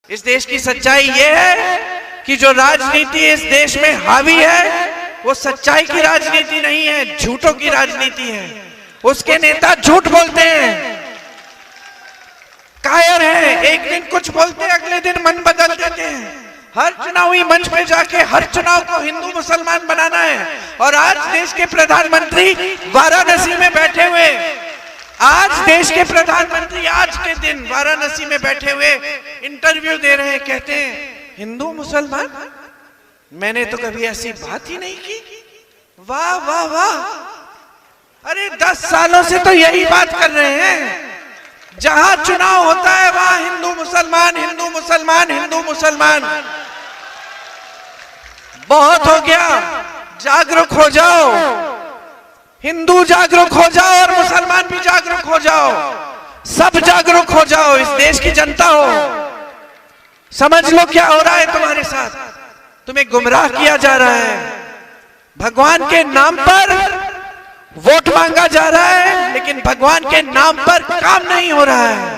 इस देश की सच्चाई ये है कि जो राजनीति इस देश में हावी है वो सच्चाई की राजनीति नहीं है, झूठों की राजनीति है। उसके नेता झूठ बोलते हैं, कायर हैं, एक दिन कुछ बोलते हैं, अगले दिन मन बदल देते हैं। हर चुनावी मंच पे जाके हर चुनाव को हिंदू मुसलमान बनाना है। और आज देश के प्रधानमंत्री वाराणसी में बैठे हुए, आज देश के प्रधानमंत्री आज के दिन वाराणसी में बैठे हुए इंटरव्यू दे रहे हैं, कहते हैं हिंदू मुसलमान, मैंने तो कभी ऐसी बात ही नहीं की। वाह वाह वाह, अरे 10 सालों से तो यही बात कर रहे हैं। जहां चुनाव होता है वहां हिंदू मुसलमान, हिंदू मुसलमान, हिंदू मुसलमान। बहुत हो गया, जागरूक हो जाओ, हिंदू जागरूक हो जाओ और मुसलमान भी जागरूक हो जाओ, सब जागरूक हो जाओ। इस देश की जनता हो, समझ लो क्या हो रहा है तुम्हारे साथ। तुम्हें गुमराह किया जा रहा है, भगवान के नाम पर वोट मांगा जा रहा है, लेकिन भगवान के नाम पर काम नहीं हो रहा है।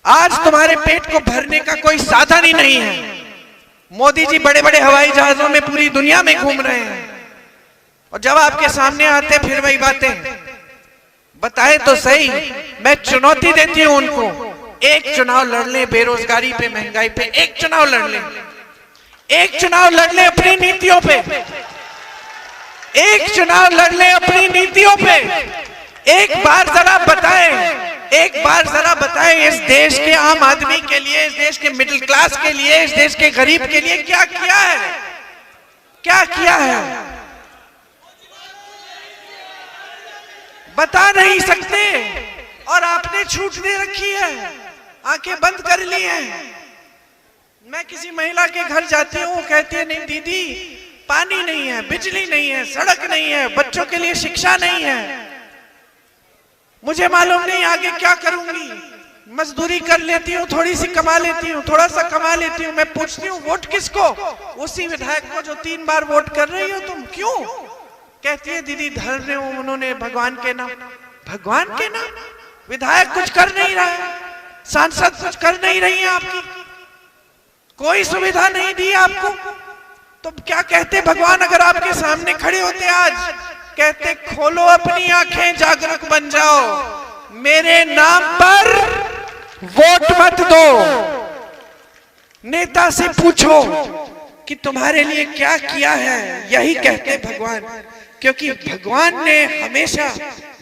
आज तुम्हारे पेट को भरने का कोई साधन ही नहीं है। मोदी जी बड़े बड़े हवाई जहाजों में पूरी दुनिया में घूम रहे हैं, और जब आपके सामने आते फिर वही बातें। बताए तो सही, मैं चुनौती देती हूं उनको, एक चुनाव लड़ ले बेरोजगारी पे, महंगाई पे, एक चुनाव लड़ ले, एक चुनाव लड़ ले अपनी नीतियों पे, एक चुनाव लड़ ले अपनी नीतियों पे। एक बार जरा बताएं, एक बार जरा बताएं इस देश के आम आदमी के लिए, इस देश के मिडिल क्लास के लिए, इस देश के गरीब के लिए क्या किया है, क्या किया है। बता नहीं सकते, और आपने छूट दे रखी है, आंखें बंद कर ली हैं। मैं किसी महिला के घर जाती हूँ, कहती है नहीं दीदी पानी नहीं है, बिजली नहीं है, सड़क नहीं है, बच्चों के लिए शिक्षा नहीं है, मुझे मालूम नहीं आगे क्या करूंगी। मजदूरी कर लेती हूँ, थोड़ी सी कमा लेती हूँ, थोड़ा सा कमा लेती हूँ। मैं पूछती हूँ वोट किसको? उसी विधायक को जो 3 बार वोट कर रही हो तुम। क्यों? कहती है दीदी धर रहे हो उन्होंने भगवान के नाम। भगवान के नाम? विधायक कुछ कर नहीं रहा है, सांसद कुछ कर नहीं रही है, आपकी कोई सुविधा नहीं दी आपको, तो क्या कहते भगवान अगर आपके सामने खड़े होते आज? कहते खोलो अपनी आंखें, जागरूक बन जाओ, मेरे नाम पर वोट मत दो। नेता से पूछो कि तुम्हारे लिए क्या किया है, यही कहते भगवान। क्योंकि भगवान ने हमेशा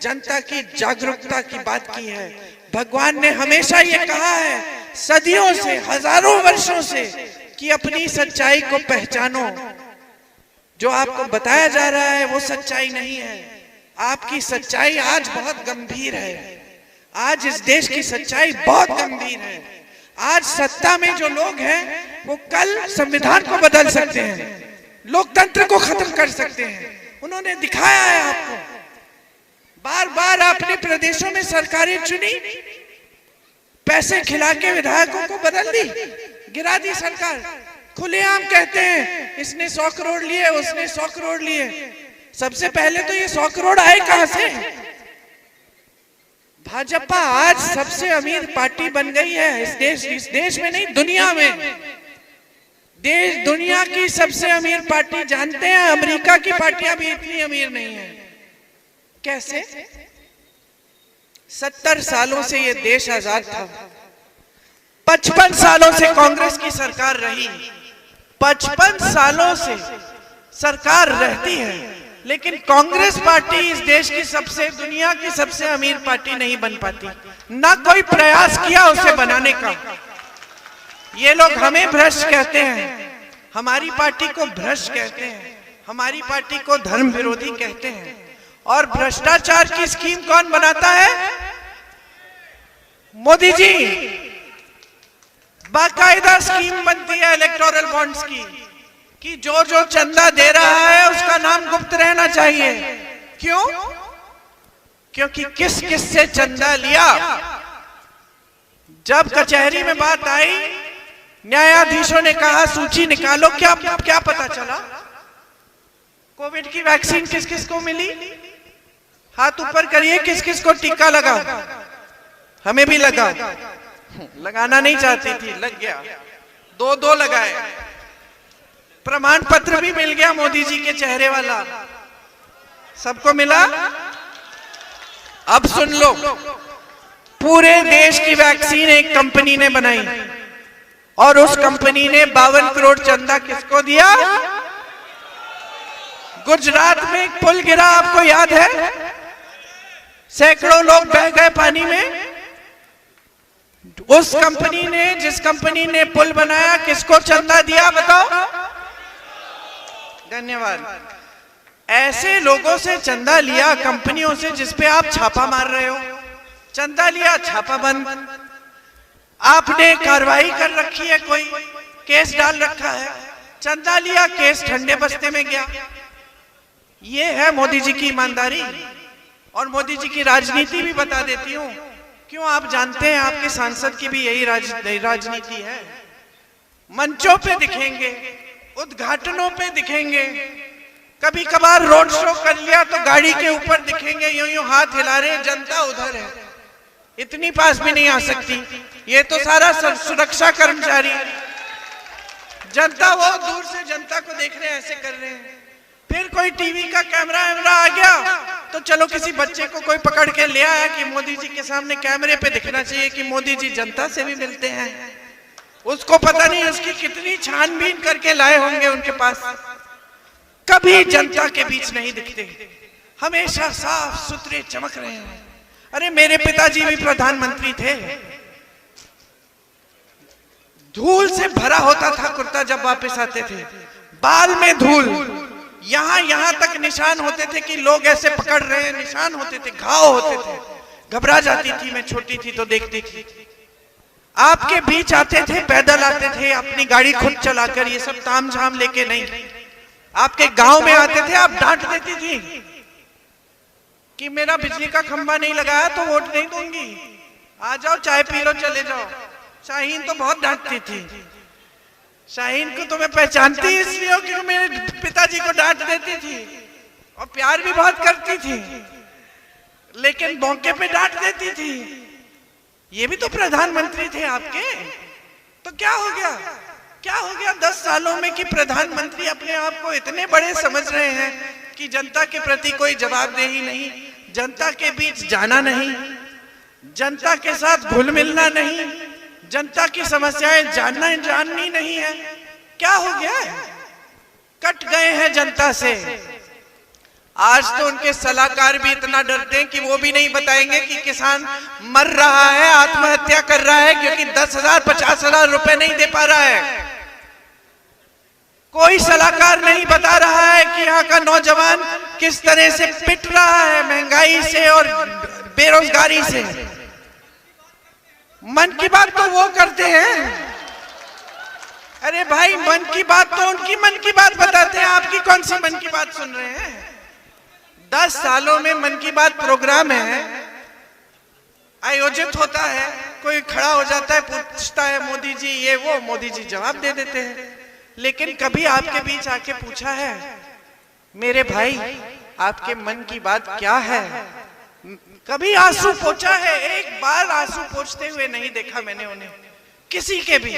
जनता की जागरूकता की बात की है। भगवान ने हमेशा ये कहा है, सदियों से, हजारों वर्षों से, कि अपनी सच्चाई को पहचानो। जो आपको बताया जा रहा है वो सच्चाई नहीं है। आपकी सच्चाई आज बहुत गंभीर है। आज इस देश की सच्चाई बहुत गंभीर है। आज सत्ता में जो लोग हैं वो कल संविधान को बदल सकते हैं, लोकतंत्र को खत्म कर सकते हैं। उन्होंने दिखाया है आपको। बार बार आपने प्रदेशों में सरकारें चुनी, पैसे खिला के विधायकों को बदल दी, गिरा दी सरकार। खुलेआम कहते हैं इसने 100 करोड़ लिए, उसने 100 करोड़ लिए। सबसे पहले तो ये 100 करोड़ आए कहां से? भाजपा आज सबसे अमीर पार्टी बन गई है इस देश में नहीं, दुनिया में। दुनिया की सबसे अमीर पार्टी। जानते हैं अमेरिका की पार्टियां भी इतनी अमीर नहीं है। कैसे? 70 सालों से ये देश आजाद था, 55 सालों से कांग्रेस की सरकार रही, 55 सालों से सरकार रहती है, लेकिन कांग्रेस पार्टी इस देश की सबसे, दुनिया की सबसे अमीर पार्टी नहीं बन पाती। ना कोई प्रयास किया उसे बनाने का। ये लोग हमें भ्रष्ट कहते हैं, हमारी पार्टी को भ्रष्ट कहते हैं, हमारी पार्टी को धर्म विरोधी कहते हैं। और भ्रष्टाचार की स्कीम कौन बनाता है? मोदी जी। बाकायदा स्कीम बनती है इलेक्टोरल बॉन्ड्स की, कि जो जो चंदा दे रहा है उसका नाम गुप्त रहना चाहिए। क्यों? क्योंकि किस किस से चंदा लिया। जब कचहरी में बात आई, न्यायाधीशों ने कहा सूची निकालो, क्या पता चला? कोविड की वैक्सीन किस किस को मिली? हाथ ऊपर करिए, किस किस को टीका लगा? हमें भी लगा। लगाना नहीं चाहती थी, लग गया, 2-2 लगाए, प्रमाण पत्र भी मिल गया मोदी जी के चेहरे वाला, सबको मिला। अब सुन लो, पूरे देश की वैक्सीन एक कंपनी ने बनाई और उस कंपनी ने 52 करोड़ चंदा किसको दिया? गुजरात में एक पुल गिरा, आपको याद है? सैकड़ों लोग बह गए पानी में। उस कंपनी ने, जिस कंपनी ने पुल बनाया, किसको चंदा दिया बताओ? धन्यवाद। ऐसे लोगों से चंदा लिया, कंपनियों से जिसपे आप छापा मार रहे हो, चंदा लिया, छापा बंद, आपने कार्रवाई कर रखी है, कोई केस डाल रखा है, चंदा लिया, केस ठंडे बस्ते में गया। ये है मोदी जी की ईमानदारी और मोदी जी की राजनीति भी बता देती हूँ। क्यों? आप जानते हैं आपके सांसद की भी यही राजनीति है। मंचों पे दिखेंगे, उद्घाटनों पे दिखेंगे, कभी कभार रोड शो कर लिया तो गाड़ी के ऊपर दिखेंगे, यूं यूं हाथ हिला रहे, जनता उधर है, इतनी पास भी नहीं आ सकती। ये तो सारा सुरक्षा कर्मचारी, जनता वो दूर से जनता को देख रहे हैं, ऐसे कर रहे हैं। फिर कोई टीवी का कैमरा आ गया तो चलो किसी बच्चे को कोई पकड़ के ले आया कि मोदी जी के सामने कैमरे पे दिखना चाहिए कि मोदी जी जनता से भी मिलते हैं। उसको पता नहीं उसकी कितनी छानबीन करके लाए होंगे उनके पास। कभी जनता के बीच नहीं दिखते, हमेशा साफ सुथरे चमक रहे हैं। अरे मेरे पिताजी भी प्रधानमंत्री थे, धूल से भरा होता था कुर्ता जब वापस आते थे, बाल में धूल, यहां तक निशान होते थे कि लोग ऐसे पकड़ रहे हैं, निशान होते थे, घाव होते थे, घबरा जाती थी। मैं छोटी थी तो देखती थी। आपके बीच आते थे, पैदल आते थे, अपनी गाड़ी खुद चलाकर, ये सब तामझाम लेके नहीं। आपके गांव में आते थे, आप डांट देती थी कि मेरा बिजली का खंभा नहीं लगाया तो वोट नहीं दूंगी, आ जाओ चाय पी लो चले जाओ। शाहीन तो बहुत डांटती थी। शाहीन को तो मैं पहचानती इसलिए क्योंकि मेरे पिताजी को डांट देती थी और प्यार भी बहुत करती थी, लेकिन मौके पे डांट देती थी। ये भी तो प्रधानमंत्री थे आपके, तो क्या हो गया? क्या हो गया 10 सालों में कि प्रधानमंत्री अपने आप को इतने बड़े समझ रहे हैं कि जनता के प्रति कोई जवाबदेही नहीं, जनता के बीच जाना नहीं, जनता के साथ घुल मिलना नहीं, जनता की समस्याएं जाननी नहीं है। क्या हो गया? कट गए हैं जनता से। आज तो उनके सलाहकार भी इतना डरते हैं कि वो भी नहीं बताएंगे कि किसान मर रहा है, आत्महत्या कर रहा है, क्योंकि 10,000 50,000 रुपए नहीं दे पा रहा है। कोई सलाहकार नहीं बता रहा है कि यहाँ का नौजवान किस तरह से पिट रहा है महंगाई से और बेरोजगारी से। मन की बात तो वो करते हैं। अरे भाई, मन की बात तो उनकी मन की बात बताते हैं, आपकी कौन सी मन की बात सुन रहे हैं? 10 सालों में मन की बात प्रोग्राम है, आयोजित होता है, कोई खड़ा हो जाता है, पूछता है मोदी जी ये वो, मोदी जी जवाब दे देते हैं। लेकिन कभी आपके बीच आके पूछा है मेरे भाई आपके मन की बात क्या है? कभी आंसू पोंछा है? एक बार आंसू पोंछते हुए नहीं देखा मैंने उन्हें, किसी के भी,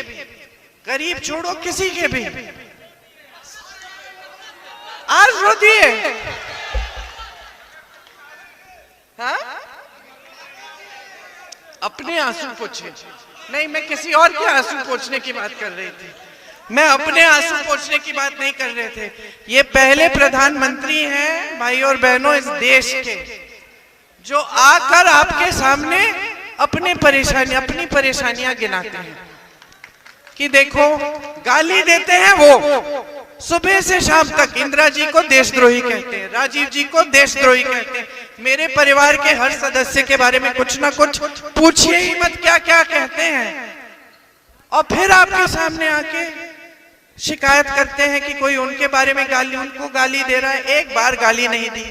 गरीब छोड़ो किसी के भी। आज रो दिए, हाँ? अपने आंसू पोंछे नहीं, मैं किसी और के आंसू पोंछने की बात कर रही थी, मैं अपने आंसू पोंछने की बात नहीं कर रहे थे। ये पहले प्रधानमंत्री हैं भाई और बहनों इस देश के, जो आकर आपके सामने अपनी परेशानियां गिनाते हैं कि देखो, गाली देते हैं वो सुबह से शाम तक। इंदिरा जी को देशद्रोही कहते हैं, राजीव जी को देशद्रोही कहते हैं, मेरे परिवार के हर सदस्य के बारे में कुछ ना कुछ पूछिए ही मत क्या क्या कहते हैं। और फिर आपके सामने आके शिकायत करते हैं कि कोई उनके बारे में उनको गाली दे रहा है। एक बार गाली नहीं दी,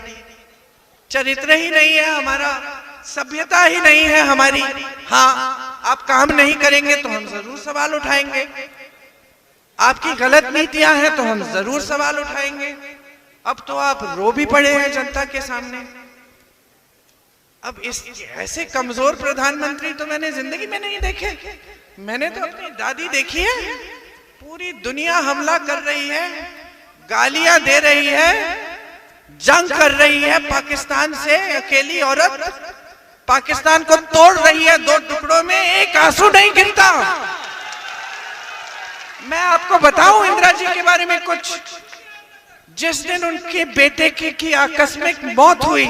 चरित्र ही नहीं है हमारा, सभ्यता ही नहीं है हमारी। हाँ, आप काम नहीं करेंगे तो हम जरूर सवाल उठाएंगे, आपकी गलत नीतियां हैं तो हम जरूर सवाल उठाएंगे। अब तो आप रो भी पड़े हैं जनता के सामने। अब इस ऐसे कमजोर प्रधानमंत्री तो मैंने जिंदगी में नहीं देखे। मैंने तो अपनी दादी देखी है, पूरी दुनिया हमला कर रही है, गालियां दे रही है, जंग कर रही है पाकिस्तान से, अकेली औरत पाकिस्तान को तोड़ रही है दो टुकड़ों में, एक आंसू नहीं गिरता। मैं आपको बताऊं इंदिरा जी के बारे में कुछ। जिस दिन उनके बेटे की आकस्मिक मौत हुई,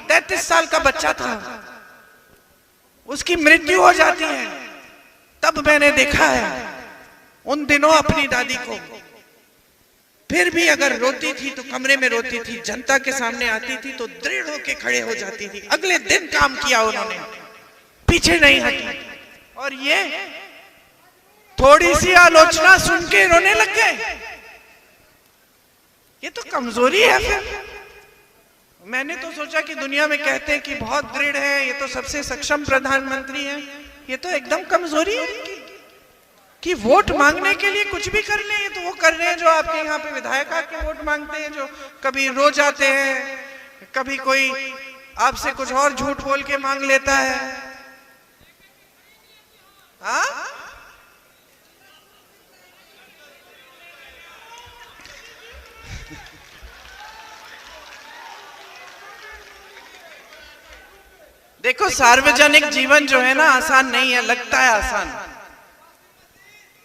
33 साल का बच्चा था, उसकी मृत्यु हो जाती है, तब मैंने देखा है उन दिनों अपनी दादी को। फिर भी अगर रोती थी तो कमरे में रोती थी, जनता के सामने आती थी तो दृढ़ होकर खड़े हो जाती थी। अगले दिन काम किया उन्होंने, पीछे नहीं हटी। और ये थोड़ी सी आलोचना सुन के रोने लग गए, ये तो कमजोरी है। फिर मैंने तो सोचा कि दुनिया में कहते हैं कि बहुत दृढ़ है, ये तो सबसे सक्षम प्रधानमंत्री है, ये तो एकदम कमजोरी है कि वोट मांगने के लिए कुछ भी कर ले। ये तो वो कर रहे हैं जो आपके यहाँ पे विधायक आके वोट मांगते हैं, जो कभी रो जाते हैं, कभी कोई आपसे कुछ और झूठ बोल के मांग लेता है। हाँ, देखो सार्वजनिक जीवन जो है ना आसान नहीं है, लगता है आसान।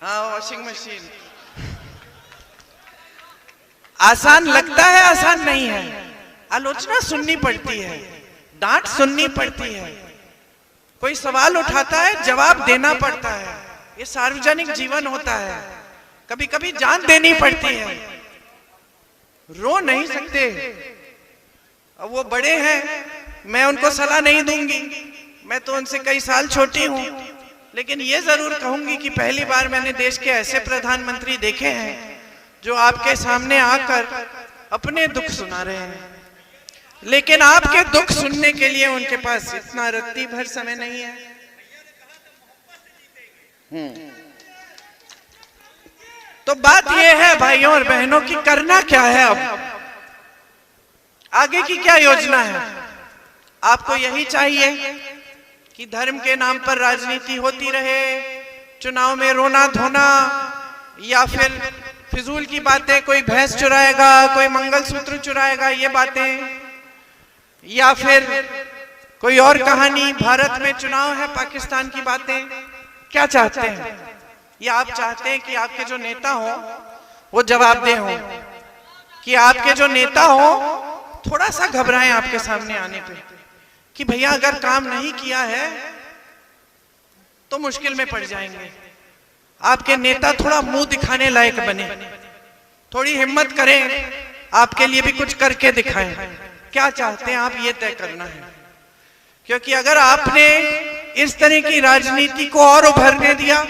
हाँ, वॉशिंग मशीन आसान लगता है, आसान नहीं है। आलोचना सुननी पड़ती है, डांट सुननी पड़ती है, कोई सवाल उठाता है जवाब देना पड़ता है। ये सार्वजनिक जीवन होता है, कभी कभी जान देनी पड़ती है। रो नहीं सकते, अब वो बड़े हैं, मैं उनको सलाह नहीं दूंगी, मैं तो उनसे कई साल छोटी हूं। लेकिन ये जरूर कहूंगी कि पहली बार मैंने देश के ऐसे प्रधानमंत्री देखे हैं जो आपके सामने आकर अपने दुख सुना रहे हैं, लेकिन आपके दुख सुनने के लिए उनके पास इतना रत्ती भर समय नहीं है। तो बात यह है भाइयों और बहनों की करना क्या है, अब आगे की क्या योजना है। आपको यही चाहिए कि धर्म के नाम पर राजनीति होती रहे, चुनाव में रोना धोना, या फिर फिजूल की बातें, कोई भैंस चुराएगा, कोई मंगलसूत्र चुराएगा, ये बातें, या फिर कोई और कहानी, भारत में चुनाव है, पाकिस्तान की बातें। क्या चाहते हैं? या आप चाहते हैं कि आपके जो नेता हो वो जवाबदेह हो, कि आपके जो नेता हो थोड़ा सा घबराएं आपके सामने आने पे कि भैया अगर काम नहीं किया है तो मुश्किल में पड़ जाएंगे। आपके नेता थोड़ा मुंह दिखाने लायक बने, थोड़ी हिम्मत करें, आपके लिए भी कुछ करके दिखाएं। क्या चाहते हैं आप, ये तय करना है। क्योंकि अगर आपने इस तरह की राजनीति को और उभरने दिया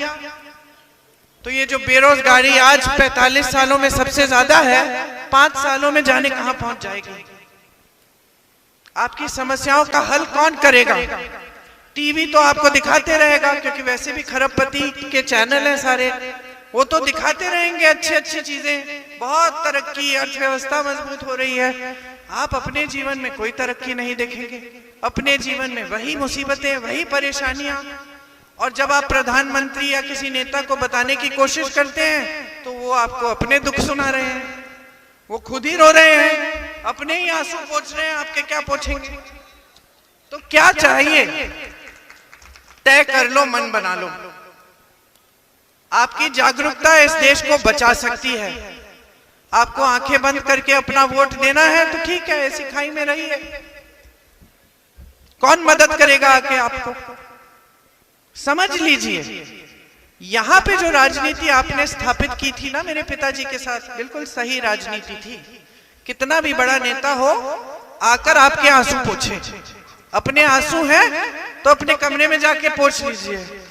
तो ये जो बेरोजगारी आज 45 सालों में सबसे ज्यादा है, 5 सालों में जाने कहां पहुंच जाएगी। आपकी समस्याओं का हल कौन करेगा? टीवी तो आपको दिखाते रहेगा, क्योंकि वैसे भी खरबपति के चैनल हैं सारे, वो तो दिखाते रहेंगे अच्छी अच्छी चीजें, बहुत तरक्की, अर्थव्यवस्था मजबूत हो रही है। आप अपने जीवन में कोई तरक्की नहीं देखेंगे, अपने जीवन में वही मुसीबतें, वही परेशानियां। और जब आप प्रधानमंत्री या किसी नेता को बताने की कोशिश करते हैं तो वो आपको अपने दुख सुना रहे हैं, वो खुद ही रो रहे हैं, अपने ही आंसू पोंछ रहे हैं, आपके क्या पोंछेंगे। तो क्या चाहिए? तय कर लो, मन बना लो। आपकी जागरूकता इस देश को बचा सकती है। आपको आंखें बंद करके अपना वोट देना है तो ठीक है, ऐसी खाई में रहिए, कौन मदद करेगा आके आपको? समझ लीजिए, यहां पे जो राजनीति आपने स्थापित की थी ना मेरे पिताजी के साथ, बिल्कुल सही राजनीति थी। कितना भी बड़ा नेता हो आकर आपके आंसू पोंछे, अपने आंसू हैं तो अपने कमरे में जाके पोंछ लीजिए।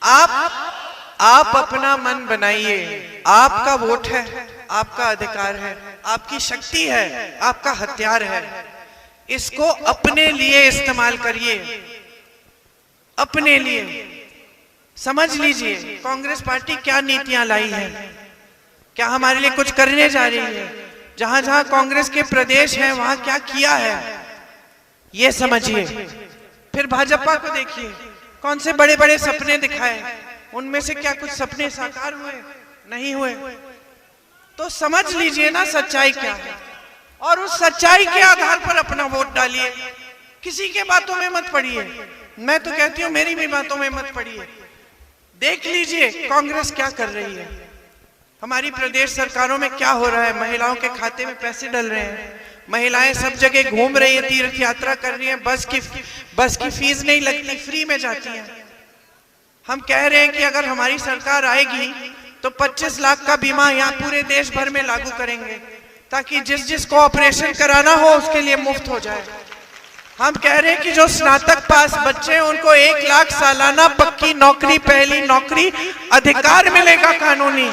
आप अपना मन बनाइए, आपका वोट है, आपका अधिकार है, आपकी शक्ति है, आपका हथियार है। इसको अपने लिए इस्तेमाल करिए, अपने लिए। समझ लीजिए कांग्रेस पार्टी क्या नीतियां लाई है, क्या हमारे लिए कुछ करने जा रही है, जहां जहां कांग्रेस के प्रदेश हैं वहां क्या किया है, ये समझिए। फिर भाजपा को देखिए, कौन से बड़े बड़े सपने दिखाए, उनमें से क्या कुछ सपने साकार हुए? नहीं हुए। तो समझ लीजिए ना सच्चाई क्या है, और उस सच्चाई के आधार पर अपना वोट डालिए। किसी के बातों में मत पड़िए। मैं तो कहती हूँ मेरी भी बातों में मत पड़िए। देख लीजिए कांग्रेस क्या कर रही है, हमारी प्रदेश सरकारों में क्या हो रहा है। महिलाओं के खाते में पैसे डल रहे हैं, महिलाएं सब जगह घूम रही है, तीर्थ यात्रा कर रही हैं, बस की फीस नहीं लगती, फ्री में जाती हैं। हम कह रहे हैं कि अगर हमारी सरकार आएगी तो 25 लाख का बीमा यहाँ पूरे देश भर में लागू करेंगे, ताकि जिसको ऑपरेशन कराना हो उसके लिए मुफ्त हो जाए। हम कह रहे हैं कि जो स्नातक पास बच्चे हैं उनको 1 लाख सालाना पक्की नौकरी, पहली नौकरी, अधिकार मिलेगा कानूनी।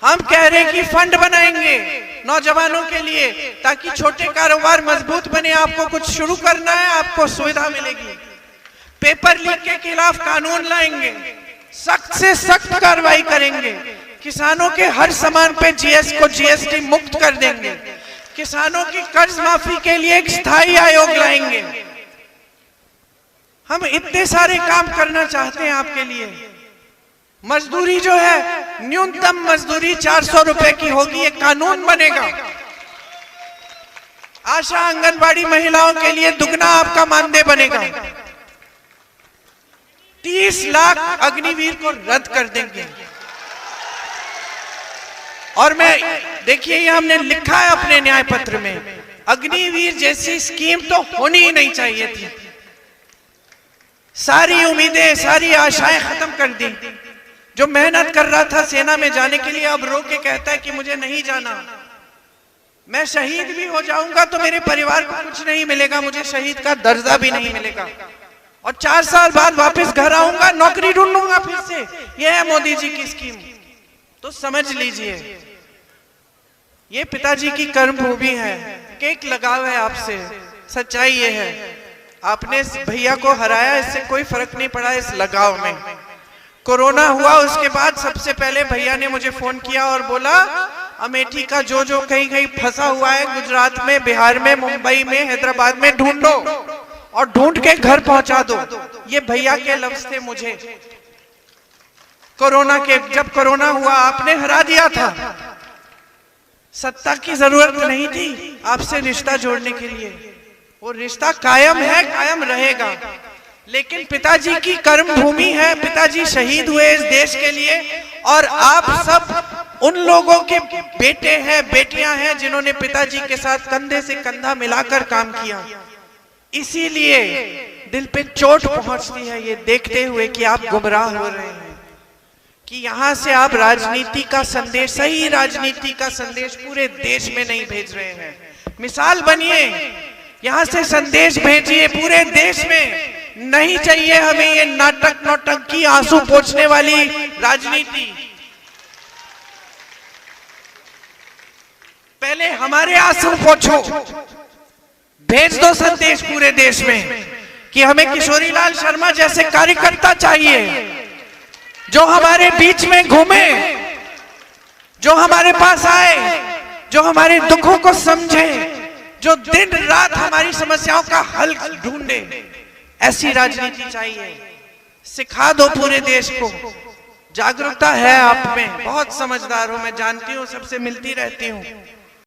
हम कह रहे हैं कि फंड बनाएंगे नौजवानों के लिए, ताकि छोटे कारोबार मजबूत बने। आपको कुछ शुरू करना है, आपको सुविधा मिलेगी। पेपर लीक के खिलाफ कानून लाएंगे, सख्त से सख्त कार्रवाई करेंगे। किसानों के हर सामान पे जीएसटी मुक्त कर देंगे। किसानों की कर्ज माफी के लिए एक स्थायी आयोग लाएंगे। हम इतने सारे काम करना चाहते हैं आपके लिए। मजदूरी जो है, न्यूनतम मजदूरी 400 रुपए की होगी, ये कानून बनेगा। आशा आंगनबाड़ी महिलाओं के लिए दुगना आपका मानदेय बनेगा। 30 लाख अग्निवीर को रद्द कर देंगे। और मैं देखिए, ये हमने लिखा है अपने न्याय पत्र में, अग्निवीर जैसी स्कीम तो होनी ही नहीं चाहिए थी। सारी उम्मीदें, सारी आशाएं खत्म कर दी। जो मेहनत कर रहा था सेना में जाने के लिए, अब रो के कहता है कि मुझे नहीं जाना। मैं शहीद भी हो जाऊंगा तो मेरे परिवार को कुछ नहीं मिलेगा, मुझे शहीद का दर्जा भी नहीं मिलेगा, और 4 साल बाद वापस घर आऊंगा, नौकरी ढूंढूंगा फिर से। यह है मोदी जी की स्कीम। तो समझ लीजिए ये पिताजी की कर्मभूमि है, केक लगाव है आपसे। सच्चाई ये है, आपने इस भैया को हराया, इससे कोई फर्क नहीं पड़ा इस लगाव में। कोरोना हुआ उसके बाद सबसे पहले भैया ने मुझे फोन किया और बोला अमेठी का जो कहीं कहीं फंसा हुआ है, गुजरात में, बिहार में, मुंबई में, हैदराबाद में, ढूंढो और ढूंढ के घर पहुंचा दो। ये भैया के लफ्ज थे मुझे कोरोना के। जब कोरोना हुआ आपने हरा दिया था। सत्ता की जरूरत नहीं थी आपसे रिश्ता जोड़ने के लिए, वो रिश्ता कायम है, कायम रहेगा। लेकिन पिताजी की कर्मभूमि है, पिताजी शहीद हुए इस देश के लिए, और आप सब उन लोगों के बेटे हैं, बेटियां हैं जिन्होंने पिताजी के साथ कंधे से कंधा मिलाकर काम किया। इसीलिए दिल पे चोट पहुंचती है ये देखते हुए कि आप गुमराह हो रहे हैं, कि यहां से आप राजनीति का संदेश, सही राजनीति का संदेश पूरे देश में नहीं भेज रहे हैं। मिसाल बनिए, यहां से संदेश भेजिए पूरे देश में। नहीं चाहिए हमें ये नाटक नौटंकी, आंसू पोंछने वाली राजनीति। पहले हमारे आंसू पोंछो, भेज दो संदेश पूरे देश में कि हमें किशोरीलाल शर्मा जैसे कार्यकर्ता चाहिए, जो हमारे बीच में घूमे, जो हमारे पास आए, जो हमारे दुखों को समझे, जो दिन रात हमारी समस्याओं का हल ढूंढे। ऐसी राजनीति चाहिए। सिखा दो पूरे देश को। जागरूकता है आप में, बहुत समझदार हो, मैं जानती हूँ, सबसे मिलती रहती हूँ।